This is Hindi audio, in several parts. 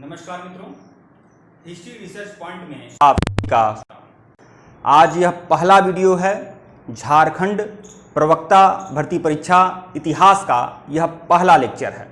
नमस्कार मित्रों, हिस्ट्री रिसर्च पॉइंट में आपका आज यह पहला वीडियो है। झारखंड प्रवक्ता भर्ती परीक्षा इतिहास का यह पहला लेक्चर है।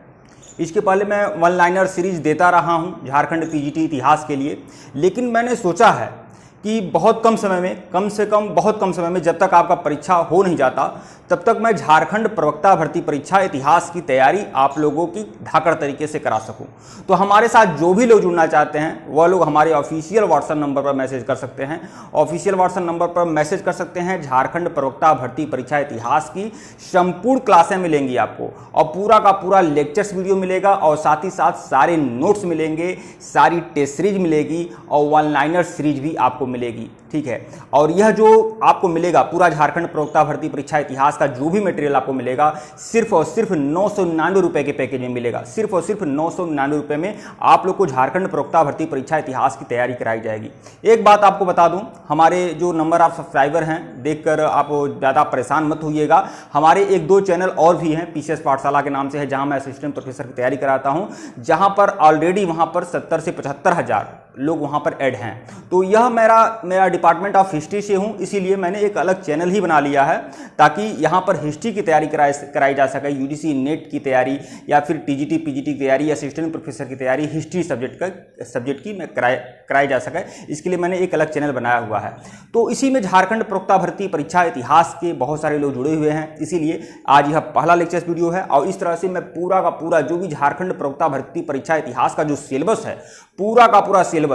इसके पहले मैं वन लाइनर सीरीज देता रहा हूं झारखंड पीजीटी इतिहास के लिए, लेकिन मैंने सोचा है कि बहुत कम समय में, कम से कम बहुत कम समय में, जब तक आपका परीक्षा हो नहीं जाता तब तक मैं झारखंड प्रवक्ता भर्ती परीक्षा इतिहास की तैयारी आप लोगों की धाकड़ तरीके से करा सकूं। तो हमारे साथ जो भी लोग जुड़ना चाहते हैं वह लोग हमारे ऑफिशियल व्हाट्सएप नंबर पर मैसेज कर सकते हैं। ऑफिशियल व्हाट्सएप नंबर पर मैसेज कर सकते हैं। झारखंड प्रवक्ता भर्ती परीक्षा इतिहास की संपूर्ण क्लासें मिलेंगी आपको, और पूरा का पूरा लेक्चर्स वीडियो मिलेगा, और साथ ही साथ सारे नोट्स मिलेंगे, सारी टेस्ट सीरीज मिलेगी, और वन लाइनर सीरीज भी आपको मिलेगी। ठीक है, और यह जो आपको मिलेगा पूरा झारखंड प्रवक्ता भर्ती परीक्षा इतिहास का जो भी मटेरियल आपको मिलेगा सिर्फ और सिर्फ 999 रुपए के पैकेज में मिलेगा। सिर्फ और सिर्फ 999 रुपए में आप लोग को झारखंड प्रवक्ता भर्ती परीक्षा इतिहास की तैयारी कराई जाएगी। एक बात आपको बता दूं, हमारे जो नंबर ऑफ सब्सक्राइबर हैं देखकर आप ज़्यादा परेशान मत होइएगा। हमारे एक दो चैनल और भी हैं, पीसीएस पाठशाला के नाम से है, जहां मैं असिस्टेंट प्रोफेसर की तैयारी कराता हूं, जहां पर ऑलरेडी वहां पर 70 से 75 हज़ार लोग वहां पर ऐड हैं। तो यह मेरा डिपार्टमेंट ऑफ हिस्ट्री से हूं, इसीलिए मैंने एक अलग चैनल ही बना लिया है ताकि यहां पर हिस्ट्री की तैयारी कराई जा सके। यूजीसी नेट की तैयारी या फिर टीजीटी पीजीटी की तैयारी, असिस्टेंट प्रोफेसर की तैयारी हिस्ट्री सब्जेक्ट की कराई जा सके, इसके लिए मैंने एक अलग चैनल बनाया हुआ है। तो इसी में झारखंड प्रवक्ता भर्ती परीक्षा इतिहास के बहुत सारे लोग जुड़े हुए हैं, इसीलिए आज यह पहला लेक्चर वीडियो है। और इस तरह से मैं पूरा का पूरा जो भी झारखंड प्रवक्ता भर्ती परीक्षा इतिहास का जो सिलेबस है, पूरा का पूरा syllabus,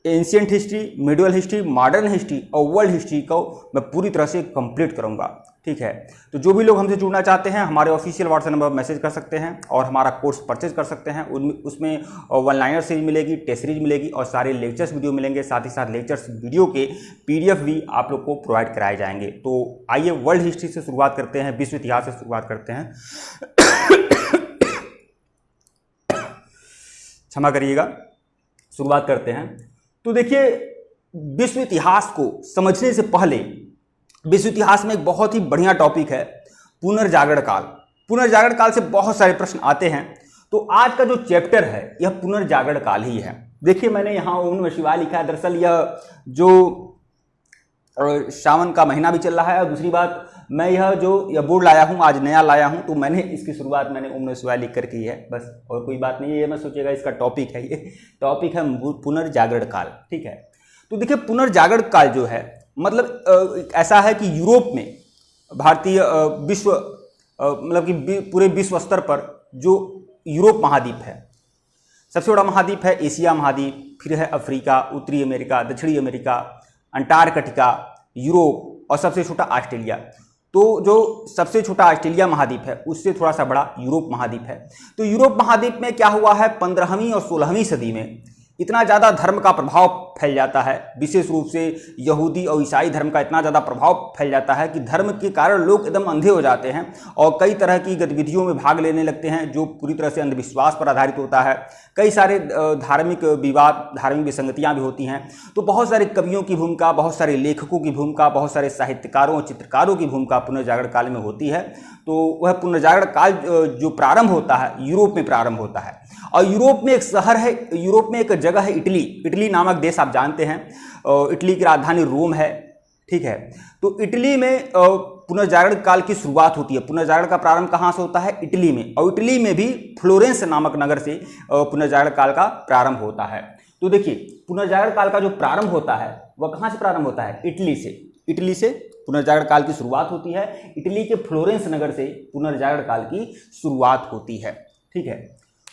ancient history, medieval history, modern history और वर्ल्ड हिस्ट्री को मैं पूरी तरह से कंप्लीट करूंगा। ठीक है, तो जो भी लोग हमसे जुड़ना चाहते हैं हमारे ऑफिशियल व्हाट्सएप नंबर पर मैसेज कर सकते हैं और हमारा कोर्स परचेज कर सकते हैं। उसमें वन लाइनर सीरीज मिलेगी, टेस्ट सीरीज मिलेगी और सारे लेक्चर्स वीडियो मिलेंगे। साथ ही साथ लेक्चर्स वीडियो के पीडीएफ भी आप लोग को प्रोवाइड कराए जाएंगे। तो आइए वर्ल्ड हिस्ट्री से शुरुआत करते हैं, विश्व इतिहास से शुरुआत करते हैं। क्षमा करिएगा, शुरुआत करते हैं। तो देखिए, विश्व इतिहास को समझने से पहले विश्व इतिहास में एक बहुत ही बढ़िया टॉपिक है पुनर्जागरण काल। पुनर्जागरण काल से बहुत सारे प्रश्न आते हैं, तो आज का जो चैप्टर है यह पुनर्जागरण काल ही है। देखिए, मैंने यहाँ ओम नमः शिवाय लिखा है। दरअसल यह जो सावन का महीना भी चल रहा है, और दूसरी बात मैं यह बोर्ड लाया हूँ, आज नया लाया हूँ, तो मैंने इसकी शुरुआत मैंने ओम नमः शिवाय लिख कर की है, बस, और कोई बात नहीं है। ये मैं सोचेगा इसका टॉपिक है, ये टॉपिक है पुनर्जागरण काल। ठीक है, तो देखिए पुनर्जागरण काल जो है मतलब ऐसा है कि यूरोप में भारतीय विश्व मतलब कि पूरे विश्व स्तर पर जो यूरोप महाद्वीप है, सबसे बड़ा महाद्वीप है एशिया महाद्वीप, फिर है अफ्रीका, उत्तरी अमेरिका, दक्षिणी अमेरिका, अंटार्कटिका, यूरोप और सबसे छोटा ऑस्ट्रेलिया। तो जो सबसे छोटा ऑस्ट्रेलिया महाद्वीप है उससे थोड़ा सा बड़ा यूरोप महाद्वीप है। तो यूरोप महाद्वीप में क्या हुआ है, 15वीं और 16वीं सदी में इतना ज़्यादा धर्म का प्रभाव फैल जाता है, विशेष रूप से यहूदी और ईसाई धर्म का इतना ज़्यादा प्रभाव फैल जाता है कि धर्म के कारण लोग एकदम अंधे हो जाते हैं और कई तरह की गतिविधियों में भाग लेने लगते हैं जो पूरी तरह से अंधविश्वास पर आधारित होता है। कई सारे धार्मिक विवाद, धार्मिक विसंगतियाँ भी होती हैं। तो बहुत सारे कवियों की भूमिका, बहुत सारे लेखकों की भूमिका, बहुत सारे साहित्यकारों और चित्रकारों की भूमिका पुनर्जागरण काल में होती है। तो वह पुनर्जागरण काल जो प्रारंभ होता है यूरोप में प्रारंभ होता है। और यूरोप में एक शहर है, यूरोप में एक जगह है इटली। इटली नामक देश आप जानते हैं, इटली की राजधानी रोम है। ठीक है, तो इटली में पुनर्जागरण काल की शुरुआत होती है। पुनर्जागरण का प्रारंभ कहाँ से होता है, इटली में, और इटली में भी फ्लोरेंस नामक नगर से पुनर्जागरण काल का प्रारंभ होता है। तो देखिए, पुनर्जागरण काल का जो प्रारंभ होता है वह कहाँ से प्रारंभ होता है, इटली से। इटली से पुनर्जागरण काल की शुरुआत होती है। इटली के फ्लोरेंस नगर से पुनर्जागरण काल की शुरुआत होती है। ठीक है,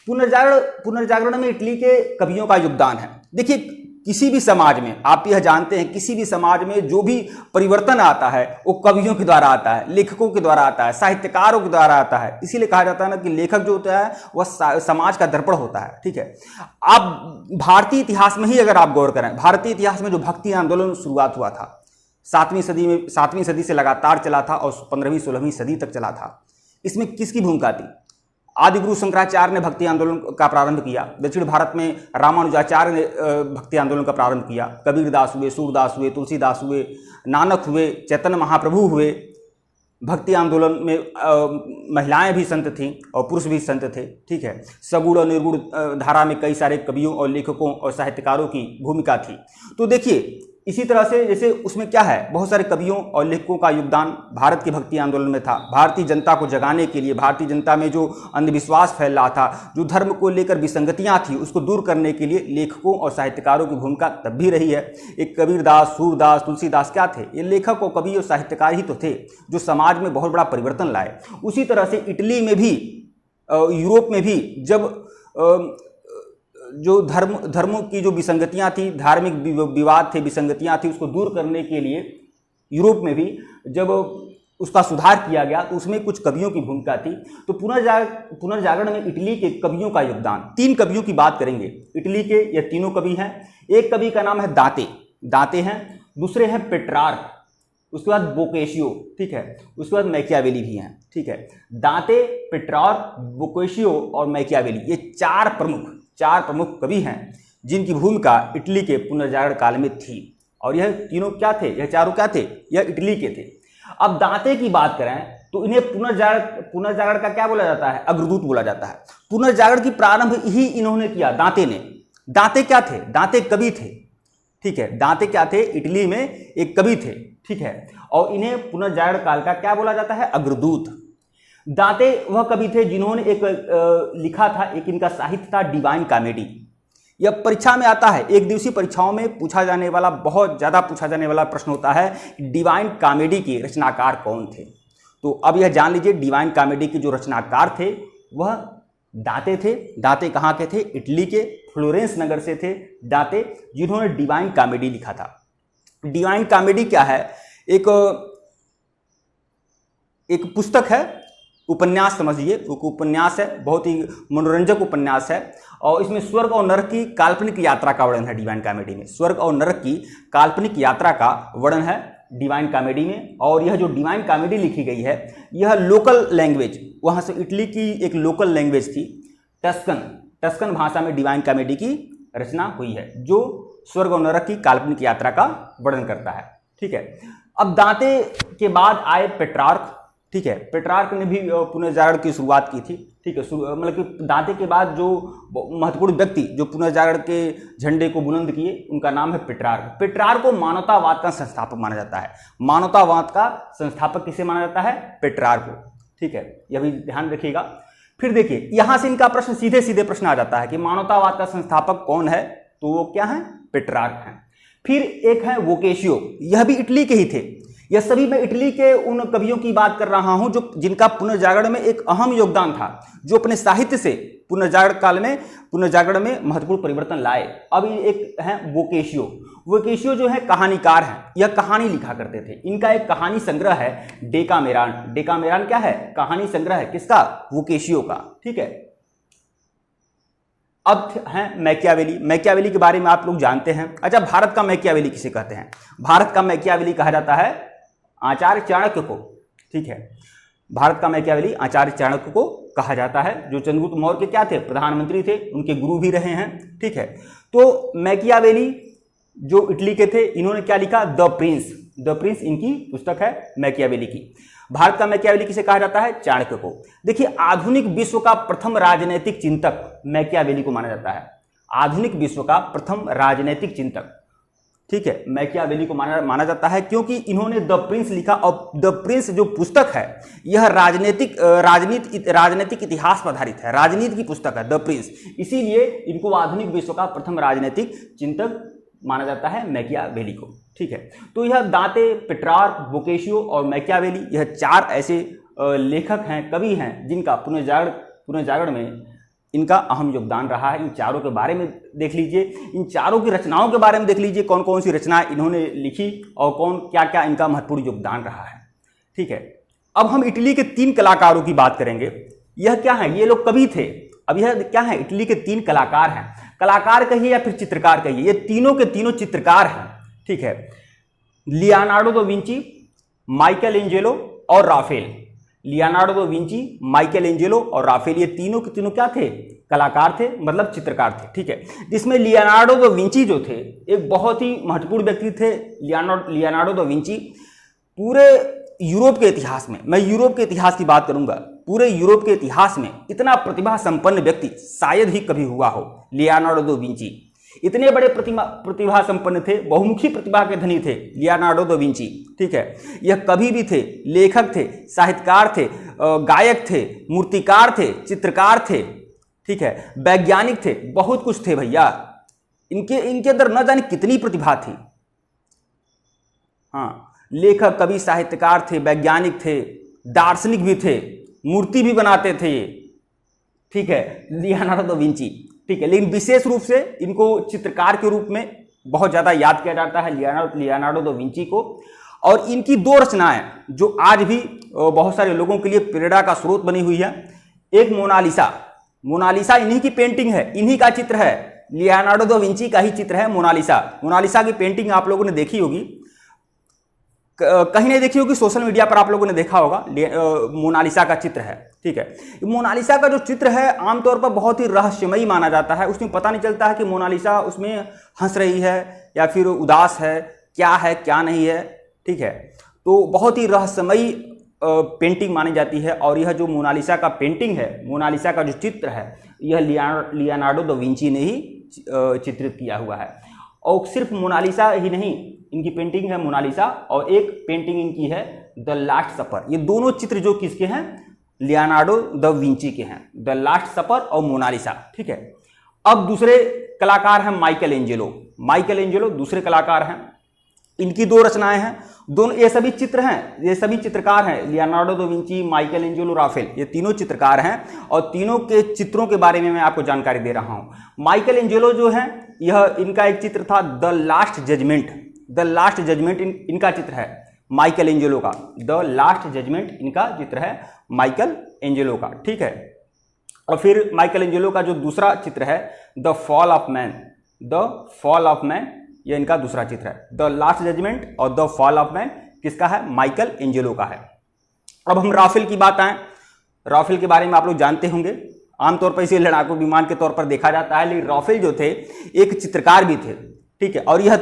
पुनर्जागरण में इटली के कवियों का योगदान है। देखिए, किसी भी समाज में आप यह जानते हैं, किसी भी समाज में जो भी परिवर्तन आता है वो कवियों के द्वारा आता है, लेखकों के द्वारा आता है, साहित्यकारों के द्वारा आता है। इसीलिए कहा जाता है ना कि लेखक जो होता है वह समाज का दर्पण होता है। ठीक है, आप भारतीय इतिहास में ही अगर आप गौर करें, भारतीय इतिहास में जो भक्ति आंदोलन शुरुआत हुआ था 7वीं सदी से लगातार चला था और 15वीं 16वीं सदी तक चला था, इसमें किसकी भूमिका थी? आदिगुरु शंकराचार्य ने भक्ति आंदोलन का प्रारंभ किया। दक्षिण भारत में रामानुजाचार्य ने भक्ति आंदोलन का प्रारंभ किया। कबीरदास हुए, सूरदास हुए, तुलसीदास हुए, नानक हुए, चैतन्य महाप्रभु हुए, भक्ति आंदोलन में महिलाएं भी संत थीं और पुरुष भी संत थे। ठीक है, सगुण और निर्गुण धारा में कई सारे कवियों और लेखकों और साहित्यकारों की भूमिका थी। तो देखिए इसी तरह से जैसे उसमें क्या है, बहुत सारे कवियों और लेखकों का योगदान भारत के भक्ति आंदोलन में था। भारतीय जनता को जगाने के लिए, भारतीय जनता में जो अंधविश्वास फैल रहा था, जो धर्म को लेकर विसंगतियां थी, उसको दूर करने के लिए लेखकों और साहित्यकारों की भूमिका तब भी रही है। एक कबीरदास, सूरदास, तुलसीदास क्या थे? ये लेखक और कवि और साहित्यकार ही तो थे जो समाज में बहुत बड़ा परिवर्तन लाए। उसी तरह से इटली में भी, यूरोप में भी जब जो धर्मों की जो विसंगतियां थी, धार्मिक विवाद थे, विसंगतियां थी, उसको दूर करने के लिए यूरोप में भी जब उसका सुधार किया गया तो उसमें कुछ कवियों की भूमिका थी। तो पुनर्जागरण में इटली के कवियों का योगदान, 3 कवियों की बात करेंगे इटली के। ये तीनों कवि हैं। एक कवि का नाम है दांते हैं, दूसरे हैं पेट्रार्क, उसके बाद बोकेशियो, ठीक है, उसके बाद मैकियावेली भी हैं। ठीक है, दांते, पेट्रार्क, बोकेशियो और मैकियावेली, ये चार प्रमुख कवि हैं जिनकी भूमिका इटली के पुनर्जागरण काल में थी। और यह तीनों क्या थे? यह चारों क्या थे? यह इटली के थे। अब दांते की बात करें तो इन्हें पुनर्जागरण का क्या बोला जाता है? अग्रदूत बोला जाता है। पुनर्जागरण की प्रारंभ ही इन्होंने किया, दांते ने। दांते क्या थे? दांते कवि थे। ठीक है, दांते क्या थे? इटली में एक कवि थे। ठीक है, और इन्हें पुनर्जागरण काल का क्या बोला जाता है? अग्रदूत। दांते वह कवि थे जिन्होंने एक लिखा था, एक इनका साहित्य था डिवाइन कॉमेडी। यह परीक्षा में आता है, एक दिवसीय परीक्षाओं में पूछा जाने वाला, बहुत ज़्यादा पूछा जाने वाला प्रश्न होता है, डिवाइन कॉमेडी के रचनाकार कौन थे? तो अब यह जान लीजिए, डिवाइन कॉमेडी के जो रचनाकार थे वह दांते थे। दांते कहाँ के थे? इटली के फ्लोरेंस नगर से थे दांते, जिन्होंने डिवाइन कॉमेडी लिखा था। डिवाइन कॉमेडी क्या है? एक पुस्तक है, उपन्यास समझिए, एक उपन्यास है, बहुत ही मनोरंजक उपन्यास है। और इसमें स्वर्ग और नरक की काल्पनिक यात्रा का वर्णन है। डिवाइन कॉमेडी में स्वर्ग और नरक की काल्पनिक यात्रा का वर्णन है डिवाइन कॉमेडी में। और यह जो डिवाइन कॉमेडी लिखी गई है, यह लोकल लैंग्वेज, वहाँ से इटली की एक लोकल लैंग्वेज थी, टस्कन भाषा में डिवाइन कॉमेडी की रचना हुई है, जो स्वर्ग और नरक की काल्पनिक यात्रा का वर्णन करता है। ठीक है, अब दांते के बाद आए पेट्रार्क। ठीक है, पेट्रार्क ने भी पुनर्जागरण की शुरुआत की थी। ठीक है, मतलब कि दांते के बाद जो महत्वपूर्ण व्यक्ति जो पुनर्जागरण के झंडे को बुलंद किए, उनका नाम है पेट्रार्क। पेट्रार्क को मानवतावाद का संस्थापक माना जाता है। मानवतावाद का संस्थापक किसे माना जाता है? पेट्रार्क को। ठीक है, यह भी ध्यान रखिएगा। फिर देखिए, यहां से इनका प्रश्न सीधे प्रश्न आ जाता है कि मानवतावाद का संस्थापक कौन है? तो वो क्या है? पेट्रार्क हैं। फिर एक है वोकेशियो, यह भी इटली के ही थे। यह सभी मैं इटली के उन कवियों की बात कर रहा हूं जो जिनका पुनर्जागरण में एक अहम योगदान था, जो अपने साहित्य से पुनर्जागरण में महत्वपूर्ण परिवर्तन लाए। अब एक है वोकेशियो जो है कहानीकार हैं। यह कहानी लिखा करते थे। इनका एक कहानी संग्रह है डेकामेरॉन क्या है? कहानी संग्रह है। किसका? वोकेशियो का। ठीक है, अब है मैकियावेली के बारे में आप लोग जानते हैं। अच्छा, भारत का मैकियावेली किसे कहते हैं? भारत का मैकियावेली कहा जाता है आचार्य चाणक्य को। ठीक है, भारत का मैकियावेली आचार्य चाणक्य को कहा जाता है, जो चंद्रगुप्त मौर्य के क्या थे? प्रधानमंत्री थे, उनके गुरु भी रहे हैं। ठीक है, तो मैकियावेली जो इटली के थे, इन्होंने क्या लिखा? द प्रिंस इनकी पुस्तक है मैकियावेली की। भारत का मैकियावेली किसे कहा जाता है? चाणक्य को। देखिए, आधुनिक विश्व का प्रथम राजनैतिक चिंतक मैकियावेली को माना जाता है। आधुनिक विश्व का प्रथम राजनैतिक चिंतक, ठीक है, मैकियावेली को माना जाता है, क्योंकि इन्होंने द प्रिंस लिखा। और द प्रिंस जो पुस्तक है, यह राजनीतिक इतिहास पर आधारित है, राजनीति की पुस्तक है द प्रिंस। इसीलिए इनको आधुनिक विश्व का प्रथम राजनीतिक चिंतक माना जाता है मैकियावेली को। ठीक है, तो यह दांते, पेट्रार्क, बोकेशियो और मैकियावेली, यह 4 ऐसे लेखक हैं, कवि हैं, जिनका पुनर्जागरण में इनका अहम योगदान रहा है। इन चारों के बारे में देख लीजिए, इन चारों की रचनाओं के बारे में देख लीजिए, कौन कौन सी रचनाएं इन्होंने लिखी और क्या क्या इनका महत्वपूर्ण योगदान रहा है। ठीक है, अब हम इटली के 3 कलाकारों की बात करेंगे। यह क्या है? ये लोग कवि थे। अब यह क्या है? इटली के 3 कलाकार हैं। कलाकार कहिए या फिर चित्रकार कहिए, ये तीनों के तीनों चित्रकार हैं। ठीक है, Leonardo da Vinci, Michelangelo और Raphael. Leonardo da Vinci, Michelangelo और राफेल, ये तीनों के तीनों क्या थे? कलाकार थे, मतलब चित्रकार थे। ठीक है, जिसमें लियोनार्डो दा विंची जो थे, एक बहुत ही महत्वपूर्ण व्यक्ति थे। लियोनार्डो दा विंची पूरे यूरोप के इतिहास में, मैं यूरोप के इतिहास की बात करूंगा, पूरे यूरोप के इतिहास में इतना प्रतिभा संपन्न व्यक्ति शायद ही कभी हुआ हो। लियोनार्डो दा विंची इतने बड़े प्रतिभा संपन्न थे, बहुमुखी प्रतिभा के धनी थे लियोनार्डो दा विंची। ठीक है, यह कवि भी थे, लेखक थे, साहित्यकार थे, गायक थे, मूर्तिकार थे, चित्रकार थे, ठीक है, वैज्ञानिक थे, बहुत कुछ थे भैया। इनके अंदर न जाने कितनी प्रतिभा थी। हाँ, लेखक, कवि, साहित्यकार थे, वैज्ञानिक थे, दार्शनिक भी थे, मूर्ति भी बनाते थे ये। ठीक है, लियोनार्डो दा विंची। ठीक है, लेकिन विशेष रूप से इनको चित्रकार के रूप में बहुत ज़्यादा याद किया जाता है लियोनार्डो दा विंची को। और इनकी दो रचनाएं जो आज भी बहुत सारे लोगों के लिए प्रेरणा का स्रोत बनी हुई है। एक मोनालिसा, मोनालिसा इन्हीं की पेंटिंग है, इन्हीं का चित्र है, लियोनार्डो दा विंची का ही चित्र है मोनालिसा। मोनालिसा की पेंटिंग आप लोगों ने देखी होगी, कहीं नहीं देखी होगी, सोशल मीडिया पर आप लोगों ने देखा होगा। मोनालिसा का चित्र है। ठीक है, मोनालिसा का जो चित्र है आमतौर पर बहुत ही रहस्यमयी माना जाता है। उसमें पता नहीं चलता है कि मोनालिसा उसमें हंस रही है या फिर उदास है क्या नहीं है। ठीक है, तो बहुत ही रहस्यमयी पेंटिंग मानी जाती है। और यह जो मोनालिसा का पेंटिंग है, मोनालिसा का जो चित्र है, यह लियोनार्डो दा विंची ने ही चित्रित किया हुआ है। और सिर्फ मोनालिसा ही नहीं, इनकी पेंटिंग है मोनालिसा और एक पेंटिंग इनकी है द लास्ट सपर। ये दोनों चित्र जो किसके हैं, लियोनार्डो दा विंची के हैं, द लास्ट सपर और मोनालिसा। ठीक है, अब दूसरे कलाकार हैं माइकल एंजेलो। माइकल एंजेलो दूसरे कलाकार हैं, इनकी दो रचनाएं हैं। दोनों ये सभी चित्र हैं, ये सभी चित्रकार हैं, Leonardo da Vinci, Michael Angelo, Rafale, ये तीनों चित्रकार हैं। और तीनों के चित्रों के बारे में मैं आपको जानकारी दे रहा हूं। माइकल एंजेलो जो है, यह इनका एक चित्र था the last judgment. The last judgment इनका चित्र है माइकल एंजेलो का। द लास्ट जजमेंट इनका चित्र है माइकल एंजेलो का। ठीक है, और फिर माइकल एंजेलो का जो दूसरा चित्र है the fall of man, the fall of man, यह इनका दूसरा चित्र है। द लास्ट जजमेंट और द फॉल ऑफ मैन किसका है, माइकल एंजेलो का है। अब हम राफेल की बात आए। राफेल के बारे में आप लोग जानते होंगे, आमतौर पर इसे लड़ाकू विमान के तौर पर देखा जाता है, लेकिन राफेल जो थे एक चित्रकार भी थे। ठीक है, और यह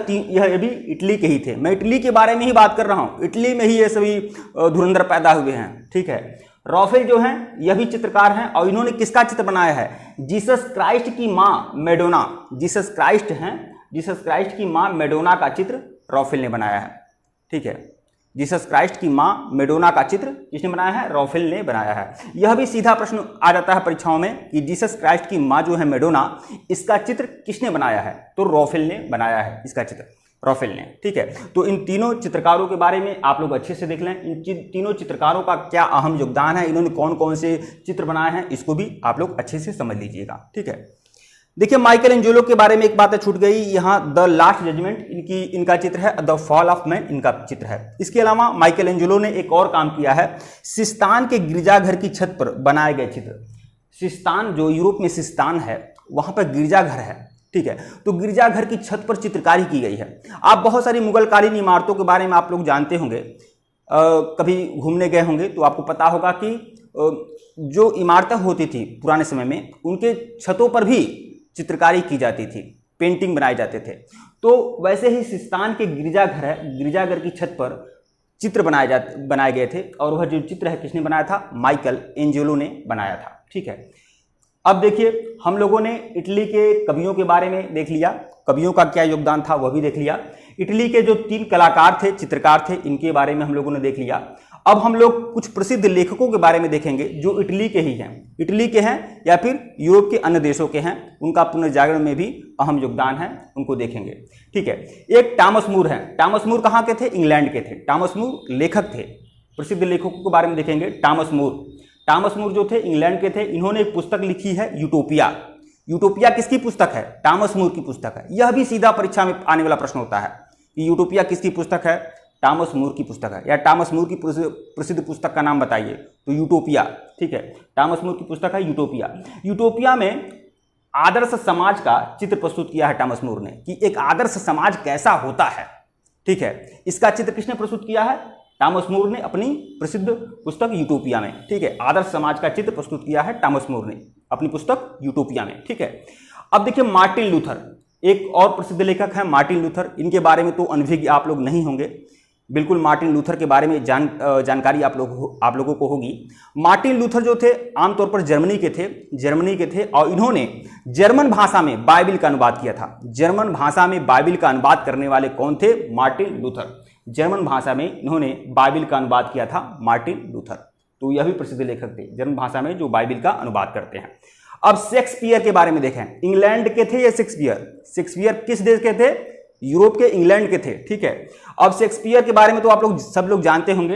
भी इटली के ही थे। मैं इटली के बारे में ही बात कर रहा हूँ, इटली में ही ये सभी धुरंधर पैदा हुए हैं। ठीक है, राफेल जो हैं यह भी चित्रकार हैं और इन्होंने किसका चित्र बनाया है, जीसस क्राइस्ट की माँ मैडोना। जीसस क्राइस्ट हैं, जीसस क्राइस्ट की माँ मैडोना का चित्र राफेल ने बनाया है। ठीक है, जीसस क्राइस्ट की माँ मैडोना का चित्र किसने बनाया है, राफेल ने बनाया है। यह भी सीधा प्रश्न आ जाता है परीक्षाओं में कि जीसस क्राइस्ट की माँ जो है मैडोना, इसका चित्र किसने बनाया है, तो राफेल ने बनाया है इसका चित्र, राफेल ने। ठीक है, तो इन तीनों चित्रकारों के बारे में आप लोग अच्छे से देख लें, इन तीनों चित्रकारों का क्या अहम योगदान है, इन्होंने कौन कौन से चित्र बनाए हैं, इसको भी आप लोग अच्छे से समझ लीजिएगा। ठीक है, देखिए माइकल एंजेलो के बारे में एक बात छूट गई, यहाँ द लास्ट जजमेंट इनका चित्र है, द फॉल ऑफ मैन इनका चित्र है। इसके अलावा माइकल एंजेलो ने एक और काम किया है, सिस्तान के गिरजाघर की छत पर बनाए गए चित्र। सिस्तान जो यूरोप में सिस्तान है, वहां पर गिरजाघर है। ठीक है, तो गिरजाघर की छत पर चित्रकारी की गई है। आप बहुत सारी मुगलकालीन इमारतों के बारे में आप लोग जानते होंगे, कभी घूमने गए होंगे तो आपको पता होगा कि जो इमारतें होती थी पुराने समय में, उनके छतों पर भी चित्रकारी की जाती थी, पेंटिंग बनाए जाते थे। तो वैसे ही सिस्तान के गिरजाघर है, गिरजाघर की छत पर चित्र बनाए गए थे और वह जो चित्र है किसने बनाया था, माइकल एंजेलो ने बनाया था। ठीक है, अब देखिए हम लोगों ने इटली के कवियों के बारे में देख लिया, कवियों का क्या योगदान था वह भी देख लिया। इटली के जो 3 कलाकार थे, चित्रकार थे, इनके बारे में हम लोगों ने देख लिया। अब हम लोग कुछ प्रसिद्ध लेखकों के बारे में देखेंगे जो इटली के ही हैं, इटली के हैं या फिर यूरोप के अन्य देशों के हैं, उनका पुनर्जागरण में भी अहम योगदान है, उनको देखेंगे। ठीक है, एक टॉमस मूर हैं। टॉमस मूर कहाँ के थे, इंग्लैंड के थे। टॉमस मूर लेखक थे, प्रसिद्ध लेखकों के बारे में देखेंगे। टॉमस मूर जो थे इंग्लैंड के थे, इन्होंने एक पुस्तक लिखी है यूटोपिया। यूटोपिया किसकी पुस्तक है, टॉमस मूर की पुस्तक है। यह भी सीधा परीक्षा में आने वाला प्रश्न होता है कि यूटोपिया किसकी पुस्तक है, टॉमस मूर की पुस्तक है, या टॉमस मूर की प्रसिद्ध पुस्तक का नाम बताइए, तो यूटोपिया। ठीक है, टॉमस मूर की पुस्तक है यूटोपिया। यूटोपिया में आदर्श समाज का चित्र प्रस्तुत किया है टॉमस मूर ने, कि एक आदर्श समाज कैसा होता है। ठीक है, इसका चित्र किसने प्रस्तुत किया है, टॉमस मूर ने अपनी प्रसिद्ध पुस्तक यूटोपिया में। ठीक है, आदर्श समाज का चित्र प्रस्तुत किया है टॉमस मूर ने अपनी पुस्तक यूटोपिया में। ठीक है, अब देखिए मार्टिन लूथर, एक और प्रसिद्ध लेखक हैं मार्टिन लूथर। इनके बारे में तो अनभिज्ञ आप लोग नहीं होंगे। बिल्कुल मार्टिन लूथर के बारे में जानकारी आप लोगों को होगी। मार्टिन लूथर जो थे आमतौर पर जर्मनी के थे और इन्होंने जर्मन भाषा में बाइबिल का अनुवाद किया था। जर्मन भाषा में बाइबिल का अनुवाद करने वाले कौन थे? Martin Luther. जर्मन भाषा में इन्होंने बाइबिल का अनुवाद किया था मार्टिन लूथर। तो यह भी प्रसिद्ध लेखक थे जर्मन भाषा में जो बाइबिल का अनुवाद करते हैं। अब शेक्सपियर के बारे में देखें, इंग्लैंड के थे या शेक्सपियर किस देश के थे? यूरोप के, इंग्लैंड के थे, ठीक है। अब शेक्सपियर के बारे में तो आप लोग सब लोग जानते होंगे।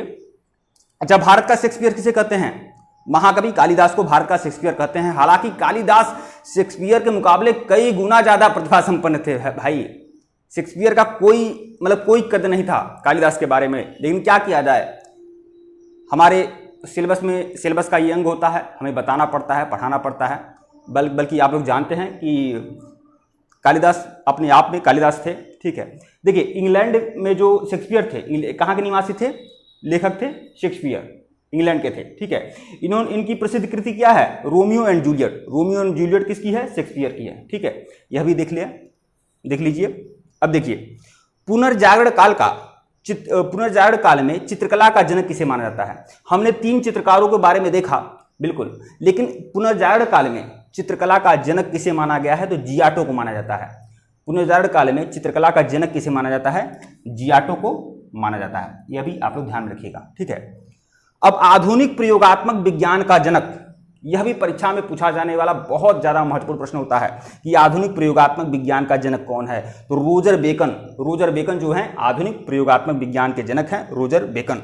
अच्छा, भारत का शेक्सपियर किसे कहते हैं? महाकवि कालिदास को भारत का शेक्सपियर कहते हैं। हालांकि कालिदास शेक्सपियर के मुकाबले कई गुना ज्यादा प्रतिभा संपन्न थे भाई। शेक्सपियर का कोई कद नहीं था कालिदास के बारे में। लेकिन क्या किया जाए, हमारे सिलेबस का ये अंग होता है, हमें बताना पड़ता है, पढ़ाना पड़ता है। बल्कि आप लोग जानते हैं कि कालिदास अपने आप में कालिदास थे, ठीक है। देखिए, इंग्लैंड में जो शेक्सपियर थे, कहाँ के निवासी थे? लेखक थे शेक्सपियर, इंग्लैंड के थे, ठीक है। इनकी प्रसिद्ध कृति क्या है? Romeo and Juliet. Romeo and Juliet किसकी है? शेक्सपियर की है, ठीक है। यह भी देख लीजिए। अब देखिए, पुनर्जागरण काल में चित्रकला का जनक किसे माना जाता है? हमने 3 चित्रकारों के बारे में देखा, बिल्कुल, लेकिन पुनर्जागरण काल में चित्रकला का जनक किसे माना गया है? तो जियाटो को माना जाता है। पुनर्जागरण काल में चित्रकला का जनक किसे माना जाता है? जियाटो को माना जाता है। यह भी आप लोग ध्यान में रखिएगा, ठीक है। अब आधुनिक प्रयोगात्मक विज्ञान का जनक, यह भी परीक्षा में पूछा जाने वाला बहुत ज्यादा महत्वपूर्ण प्रश्न होता है कि आधुनिक प्रयोगात्मक विज्ञान का जनक कौन है? तो रोजर बेकन जो है आधुनिक प्रयोगात्मक विज्ञान के जनक हैं, रोजर बेकन।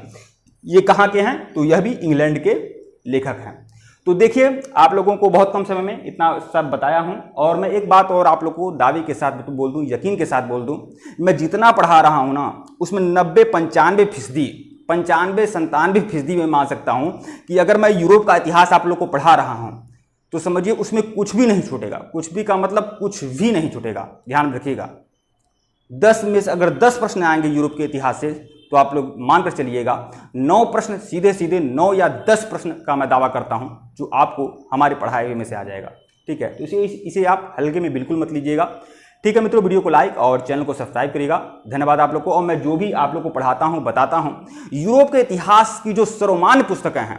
ये कहाँ के हैं? तो यह भी इंग्लैंड के लेखक हैं। तो देखिए, आप लोगों को बहुत कम समय में इतना सब बताया हूं। और मैं एक बात और आप लोगों को दावे के साथ बोल दूं, यकीन के साथ बोल दूं, मैं जितना पढ़ा रहा हूं ना, उसमें 95-97% मैं मान सकता हूं कि अगर मैं यूरोप का इतिहास आप लोग को पढ़ा रहा हूं तो समझिए उसमें कुछ भी नहीं छूटेगा। कुछ भी का मतलब कुछ भी नहीं छूटेगा, ध्यान रखिएगा। 10 में से अगर 10 प्रश्न आएंगे यूरोप के इतिहास से तो आप लोग मानकर चलिएगा 9 प्रश्न सीधे 9 या 10 प्रश्न का मैं दावा करता हूं जो आपको हमारे पढ़ाए हुए में से आ जाएगा, ठीक है। तो इसे आप हल्के में बिल्कुल मत लीजिएगा, ठीक है मित्रों। वीडियो को लाइक और चैनल को सब्सक्राइब करिएगा। धन्यवाद आप लोग को। और मैं जो भी आप लोग को पढ़ाता हूं, बताता हूं, यूरोप के इतिहास की जो सर्वमान्य पुस्तकें हैं,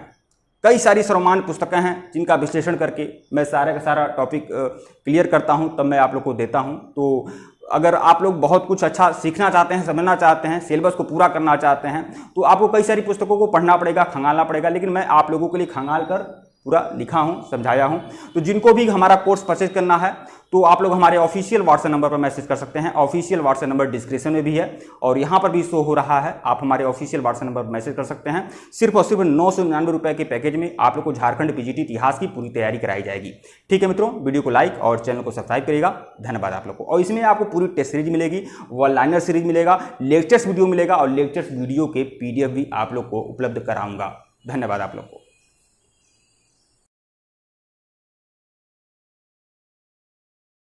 कई सारी सर्वमान्य पुस्तकें हैं जिनका विश्लेषण करके मैं सारा का सारा टॉपिक क्लियर करता हूं, तब मैं आप लोग को देता हूं। तो अगर आप लोग बहुत कुछ अच्छा सीखना चाहते हैं, समझना चाहते हैं, सिलेबस को पूरा करना चाहते हैं, तो आपको कई सारी पुस्तकों को पढ़ना पड़ेगा, खंगालना पड़ेगा। लेकिन मैं आप लोगों के लिए खंगाल कर पूरा लिखा हूं, समझाया हूं। तो जिनको भी हमारा कोर्स परचेज करना है तो आप लोग हमारे ऑफिशियल व्हाट्सएप नंबर पर मैसेज कर सकते हैं। ऑफिशियल व्हाट्सएप नंबर डिस्क्रिप्शन में भी है और यहाँ पर भी शो हो रहा है। आप हमारे ऑफिशियल व्हाट्सएप नंबर पर मैसेज कर सकते हैं। सिर्फ और सिर्फ 999 रुपये के पैकेज में आप लोग को झारखंड पीजीटी इतिहास की पूरी तैयारी कराई जाएगी, ठीक है मित्रों। वीडियो को लाइक और चैनल को सब्सक्राइब करिएगा। धन्यवाद आप लोग को। और इसमें आपको पूरी टेस्ट सीरीज मिलेगी, वन लाइनर सीरीज मिलेगा, लेक्चर्स वीडियो मिलेगा और लेक्चर्स वीडियो के PDF भी आप लोग को उपलब्ध कराऊंगा। धन्यवाद आप लोग को।